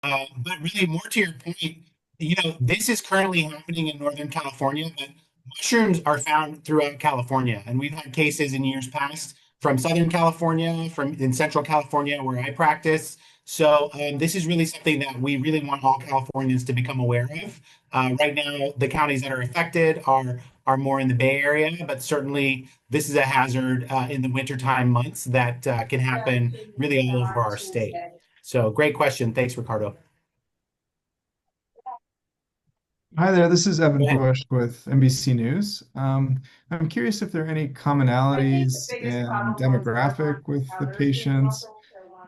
But really, more to your point, this is currently happening in Northern California, but mushrooms are found throughout California. And we've had cases in years past from Southern California, from in Central California, where I practice. So this is really something that we really want all Californians to become aware of. Right now, the counties that are affected are more in the Bay Area, but certainly this is a hazard in the wintertime months that can happen really all over our state. So great question. Thanks, Ricardo. Hi there, this is Go Evan ahead. Bush with NBC News. I'm curious if there are any commonalities in demographic with the patients,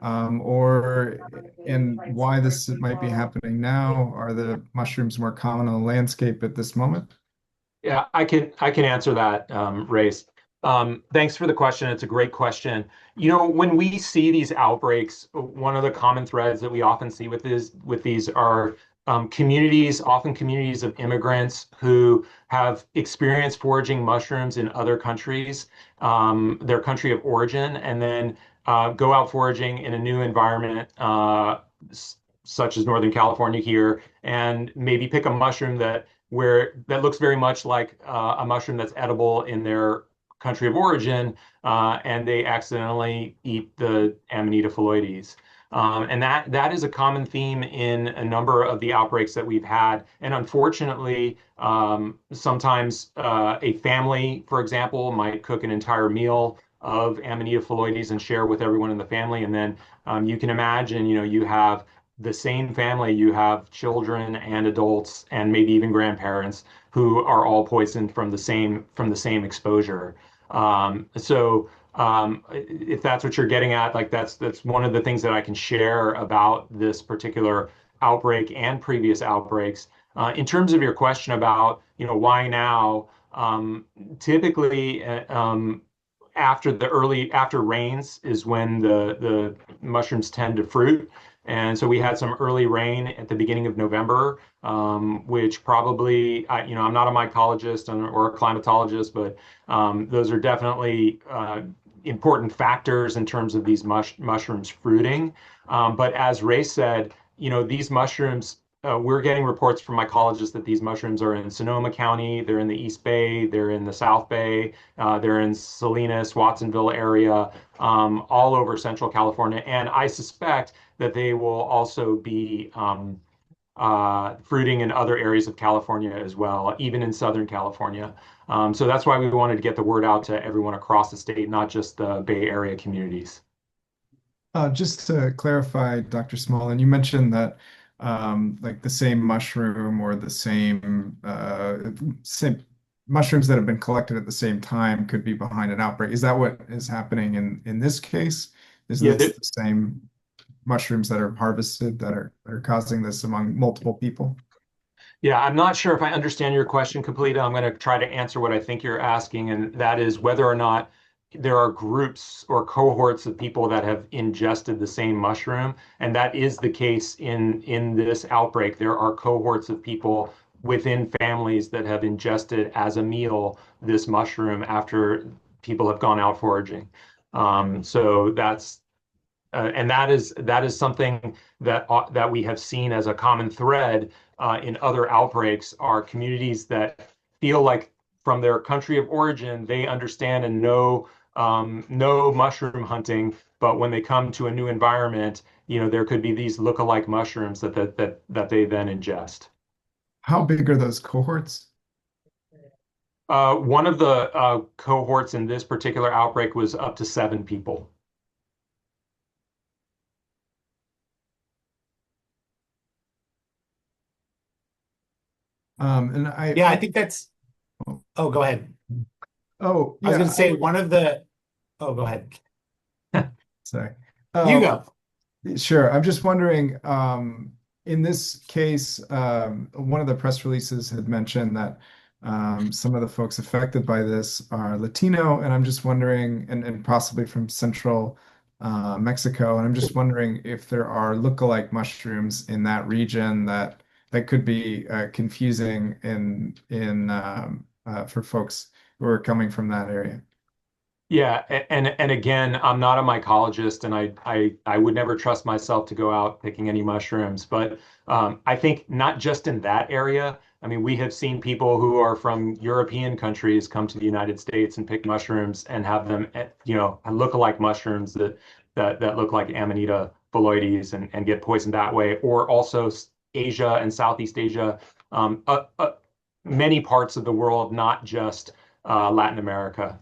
or in why this might be happening now. Are the mushrooms more common on the landscape at this moment? Yeah, I can answer that, Race. Thanks for the question. It's a great question. When we see these outbreaks, one of the common threads that we often see with these are communities, often communities of immigrants who have experienced foraging mushrooms in other countries, their country of origin, and then go out foraging in a new environment, such as Northern California here, and maybe pick a mushroom that looks very much like a mushroom that's edible in their country of origin, and they accidentally eat the Amanita phalloides. And that is a common theme in a number of the outbreaks that we've had. And unfortunately, sometimes a family, for example, might cook an entire meal of Amanita phalloides and share with everyone in the family. And then you can imagine, you have the same family, you have children and adults and maybe even grandparents who are all poisoned from the same exposure. If that's what you're getting at, like that's one of the things that I can share about this particular outbreak and previous outbreaks. In terms of your question about, why now, typically, after rains is when the mushrooms tend to fruit. And so we had some early rain at the beginning of November, which probably, I'm not a mycologist or a climatologist, but those are definitely important factors in terms of these mushrooms fruiting. But as Ray said, these mushrooms, we're getting reports from mycologists that these mushrooms are in Sonoma County, they're in the East Bay, they're in the South Bay, they're in Salinas, Watsonville area, all over Central California. And I suspect that they will also be fruiting in other areas of California as well, even in Southern California. So that's why we wanted to get the word out to everyone across the state, not just the Bay Area communities. Just to clarify, Dr. Smolin, you mentioned that like the same mushroom or the same mushrooms that have been collected at the same time could be behind an outbreak. Is that what is happening in this case? Is Yeah, this the same mushrooms that are harvested that are causing this among multiple people? yeah, I'm not sure if I understand your question completely. I'm going to try to answer what I think you're asking, and that is whether or not there are groups or cohorts of people that have ingested the same mushroom. And that is the case in this outbreak. There are cohorts of people within families that have ingested as a meal this mushroom after people have gone out foraging. So and that is something that we have seen as a common thread in other outbreaks are communities that feel like from their country of origin they understand and know mushroom hunting, but when they come to a new environment, there could be these look-alike mushrooms that they then ingest. How big are those cohorts? One of the cohorts in this particular outbreak was up to 7 people. And Yeah, I think that's. Oh, go ahead. oh I was going yeah, to say one of the. Oh, go ahead. sorry. You Um, go. Sure. I'm just wondering, in this case, one of the press releases had mentioned that some of the folks affected by this are Latino, and I'm just wondering, and possibly from central Mexico, and I'm just wondering if there are lookalike mushrooms in that region that could be confusing in for folks who are coming from that area. Yeah, and again, I'm not a mycologist, and I would never trust myself to go out picking any mushrooms. But I think not just in that area. I mean, we have seen people who are from European countries come to the United States and pick mushrooms and have them, look-alike mushrooms that look like Amanita phalloides and get poisoned that way, or also Asia and Southeast Asia, um, uh, uh, many parts of the world, not just Latin America.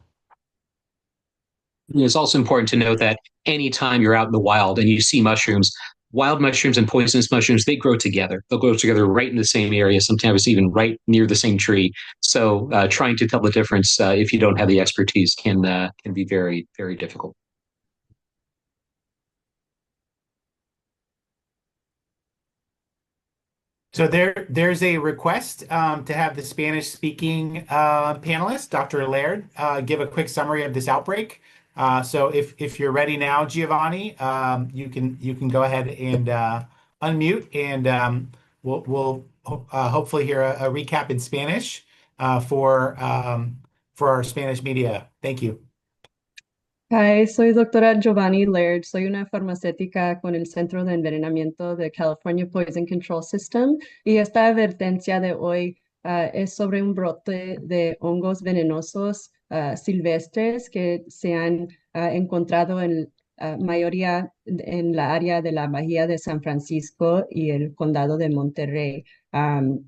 It's also important to note that anytime you're out in the wild and you see mushrooms, wild mushrooms and poisonous mushrooms, they grow together. They'll grow together right in the same area, sometimes even right near the same tree. So trying to tell the difference if you don't have the expertise can be very, very difficult. So there's a request to have the Spanish speaking panelist, Dr. Laird, give a quick summary of this outbreak. So if you're ready now, Giovanni, you can go ahead and unmute, and we'll hopefully hear a recap in Spanish for our Spanish media. Thank you. Hi, soy doctora Giovanni Laird. Soy una farmacéutica con el Centro de Envenenamiento de California Poison Control System, y esta advertencia de hoy es sobre un brote de hongos venenosos silvestres que se han encontrado en mayoría en la área de la Bahía de San Francisco y el condado de Monterey.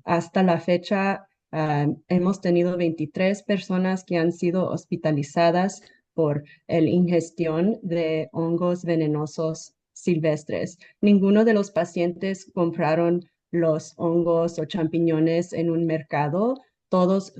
Hasta la fecha, hemos tenido 23 personas que han sido hospitalizadas por el ingestión de hongos venenosos silvestres. Ninguno de los pacientes compraron los hongos o champiñones en un mercado. Todos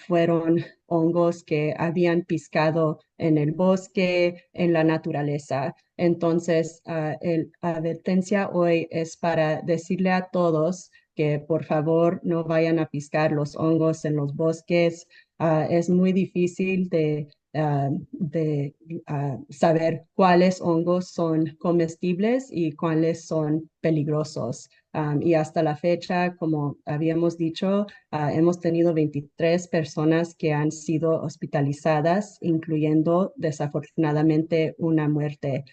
fueron hongos que habían piscado en el bosque, en la naturaleza. Entonces, la advertencia hoy es para decirle a todos que por favor no vayan a piscar los hongos en los bosques. Es muy difícil de saber cuáles hongos son comestibles y cuáles son peligrosos. Y hasta la fecha, como habíamos dicho, hemos tenido 23 personas que han sido hospitalizadas, incluyendo desafortunadamente una muerte.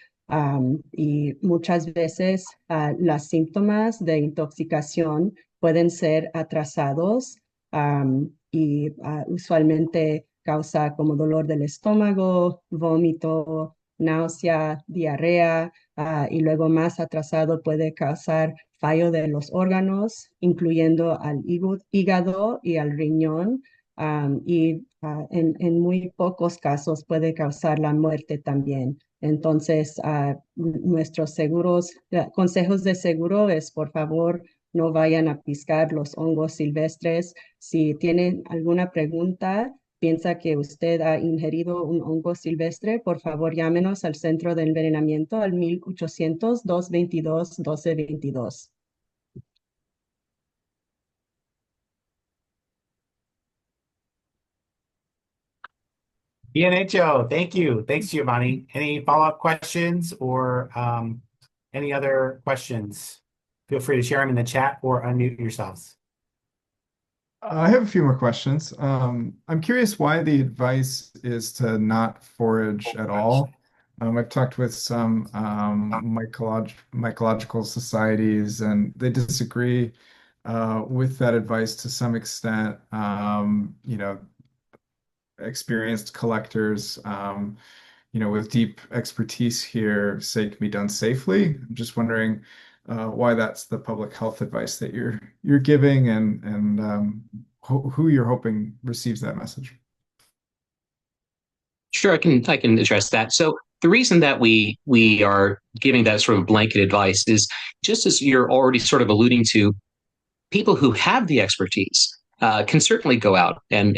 Y muchas veces los síntomas de intoxicación pueden ser atrasados y usualmente causa como dolor del estómago, vómito, náusea, diarrea, y luego más atrasado puede causar fallo de los órganos, incluyendo al hígado y al riñón, y en muy pocos casos puede causar la muerte también. Entonces, nuestros consejos de seguro es, por favor, no vayan a piscar los hongos silvestres. Si tienen alguna pregunta, piensa que usted ha ingerido un hongo silvestre, por favor llámenos al centro de envenenamiento al 1-800-222-1222. Bien hecho. Thank you. Thanks, Giovanni. Any follow-up questions or any other questions? Feel free to share them in the chat or unmute yourselves. I have a few more questions. I'm curious why the advice is to not forage at all. I've talked with some mycological societies, and they disagree with that advice to some extent. Experienced collectors, with deep expertise here say it can be done safely. I'm just wondering why that's the public health advice that you're giving, and who you're hoping receives that message. Sure, I can address that. So the reason that we are giving that sort of blanket advice is just as you're already sort of alluding to, people who have the expertise can certainly go out and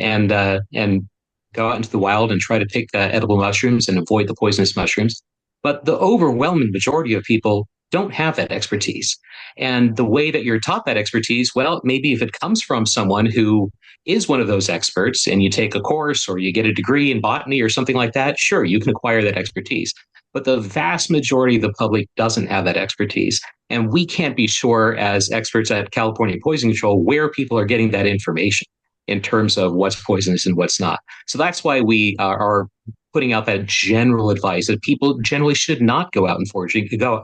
go out into the wild and try to pick edible mushrooms and avoid the poisonous mushrooms. But the overwhelming majority of people don't have that expertise. And the way that you're taught that expertise, well, maybe if it comes from someone who is one of those experts and you take a course or you get a degree in botany or something like that, sure, you can acquire that expertise. But the vast majority of the public doesn't have that expertise. And we can't be sure as experts at California Poison Control where people are getting that information. in terms of what's poisonous and what's not. So that's why we are putting out that general advice that people generally should not go out and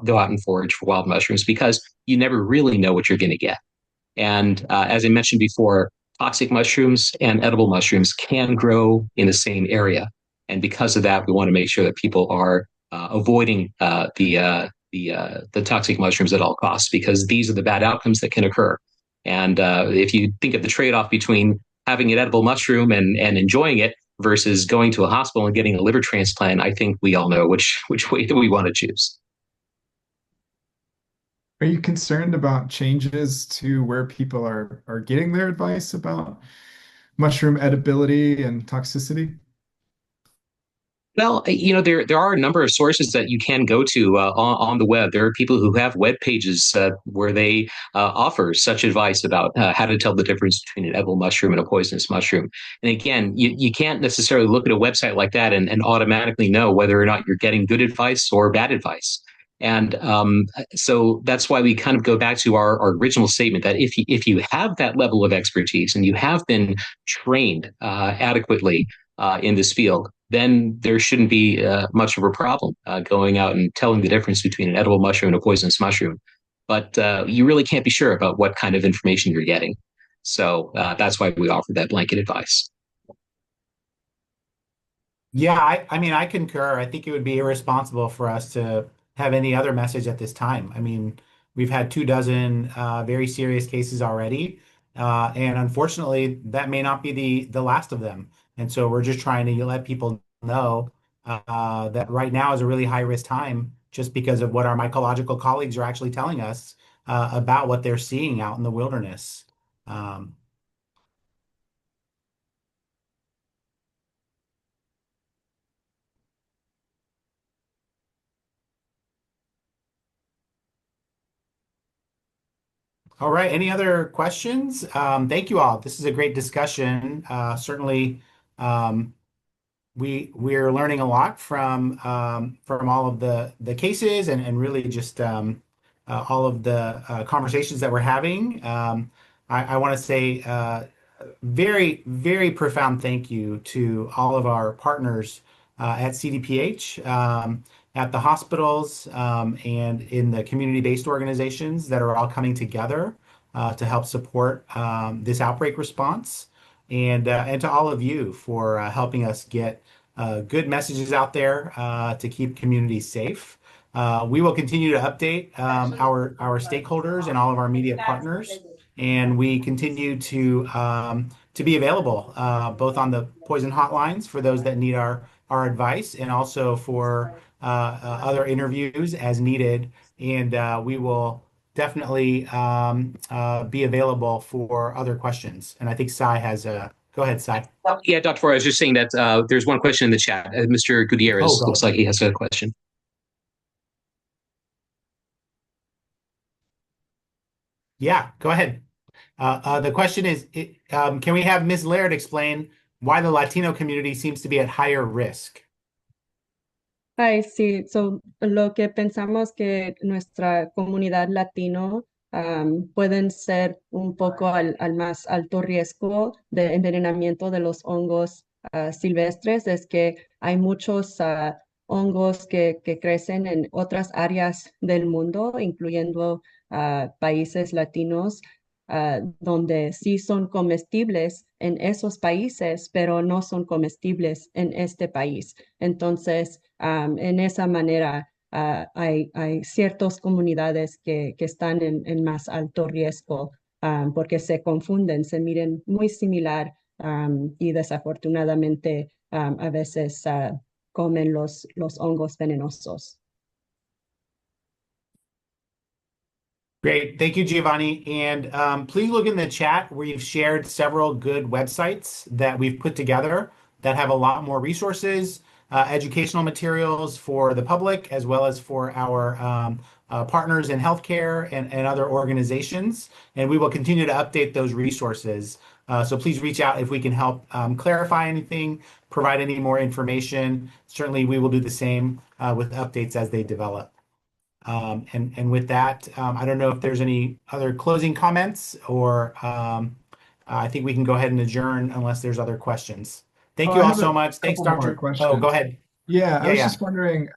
go out and forage for wild mushrooms because you never really know what you're going to get. And as I mentioned before, toxic mushrooms and edible mushrooms can grow in the same area. And because of that, we want to make sure that people are avoiding the toxic mushrooms at all costs, because these are the bad outcomes that can occur. And if you think of the trade-off between having an edible mushroom and enjoying it versus going to a hospital and getting a liver transplant, I think we all know which way that we want to choose. Are you concerned about changes to where people are getting their advice about mushroom edibility and toxicity? Well, there are a number of sources that you can go to on the web. There are people who have web pages where they offer such advice about how to tell the difference between an edible mushroom and a poisonous mushroom. And again, you can't necessarily look at a website like that and automatically know whether or not you're getting good advice or bad advice. And so that's why we kind of go back to our original statement that if you have that level of expertise and you have been trained adequately in this field, then there shouldn't be much of a problem going out and telling the difference between an edible mushroom and a poisonous mushroom. But you really can't be sure about what kind of information you're getting. So that's why we offer that blanket advice. Yeah, I mean, I concur. I think it would be irresponsible for us to have any other message at this time. I mean, we've had 24 very serious cases already, and unfortunately, that may not be the last of them. And so we're just trying to let people know that right now is a really high risk time, just because of what our mycological colleagues are actually telling us about what they're seeing out in the wilderness. Um, All right. Any other questions? Thank you all. This is a great discussion. Certainly, um, we're learning a lot from all of the cases and really just all of the conversations that we're having. I want to say very, very profound thank you to all of our partners at CDPH, at the hospitals, and in the community-based organizations that are all coming together to help support this outbreak response, and to all of you for helping us get good messages out there to keep communities safe. We will continue to update our stakeholders and all of our media partners, and we continue to be available both on the Poison Hotlines for those that need our advice, and also for other interviews as needed. And we will definitely be available for other questions. And I think Sai has a. Go ahead, Sai. Yeah, Dr. Ford, I was just saying that there's one question in the chat. Mr. Oh, Gutierrez go looks ahead. like he has a question. Yeah, go ahead. The question is, can we have Ms. Laird explain why the Latino community seems to be at higher risk? Ay, sí, lo que pensamos que nuestra comunidad latino pueden ser un poco al más alto riesgo de envenenamiento de los hongos silvestres es que hay muchos hongos que crecen en otras áreas del mundo, incluyendo países latinos, donde sí son comestibles en esos países, pero no son comestibles en este país. Entonces, en esa manera, hay ciertas comunidades que están en más alto riesgo porque se confunden, se miren muy similar y desafortunadamente a veces comen los hongos venenosos. Great. Thank you, Giovanni. And please look in the chat where you've shared several good websites that we've put together that have a lot more resources, educational materials for the public, as well as for our partners in healthcare and other organizations. And we will continue to update those resources. So please reach out if we can help clarify anything, provide any more information. Certainly, we will do the same with updates as they develop. And with that, I don't know if there's any other closing comments or I think we can go ahead and adjourn unless there's other questions. Oh, Thank you I all have so a much. Thanks, couple more Doctor. Oh, go questions. ahead. Yeah, I Yeah, was yeah. just wondering,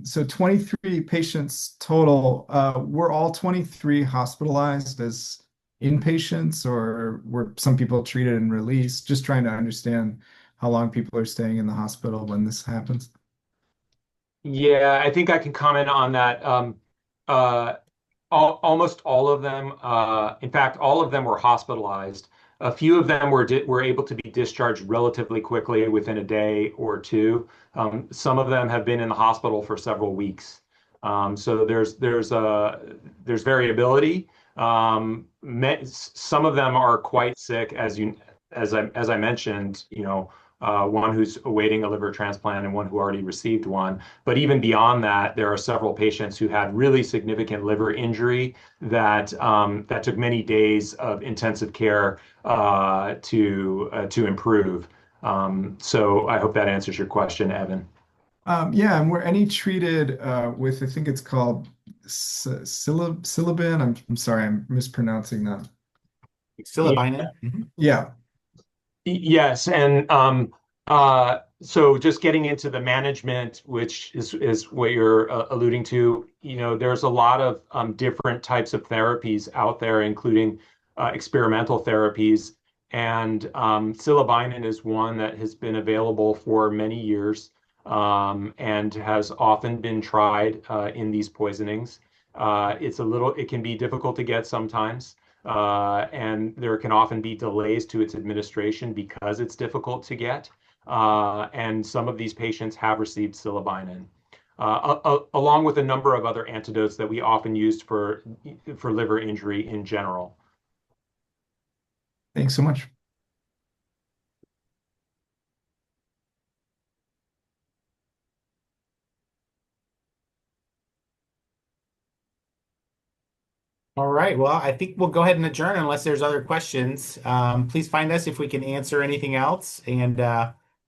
so 23 patients total, were all 23 hospitalized as inpatients, or were some people treated and released? Just trying to understand how long people are staying in the hospital when this happens. Yeah, I think I can comment on that. Uh, almost all of them, in fact, all of them were hospitalized. A few of them were able to be discharged relatively quickly within a day or two. Some of them have been in the hospital for several weeks. So there's variability. Some of them are quite sick, as I mentioned, one who's awaiting a liver transplant and one who already received one. But even beyond that, there are several patients who had really significant liver injury that took many days of intensive care to improve. So I hope that answers your question, Evan. Yeah, and were any treated with, I think it's called Silibin. I'm sorry, I'm mispronouncing that. Silibinin. Mhm. Yeah. Yes, and so just getting into the management, which is what you're alluding to, there's a lot of different types of therapies out there, including experimental therapies, and silibinin is one that has been available for many years and has often been tried in these poisonings. It can be difficult to get sometimes and there can often be delays to its administration because it's difficult to get. And some of these patients have received silibinin, along with a number of other antidotes that we often used for liver injury in general. Thanks so much. All right. Well, I think we'll go ahead and adjourn unless there's other questions. Please find us if we can answer anything else. And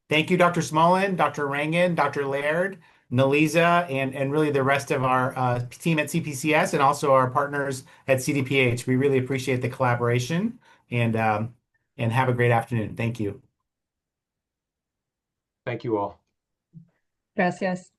thank you, Dr. Smolin, Dr. Rangan, Dr. Laird, Naliza, and really the rest of our team at CPCS and also our partners at CDPH. We really appreciate the collaboration and have a great afternoon. Thank you. Thank you all. Gracias.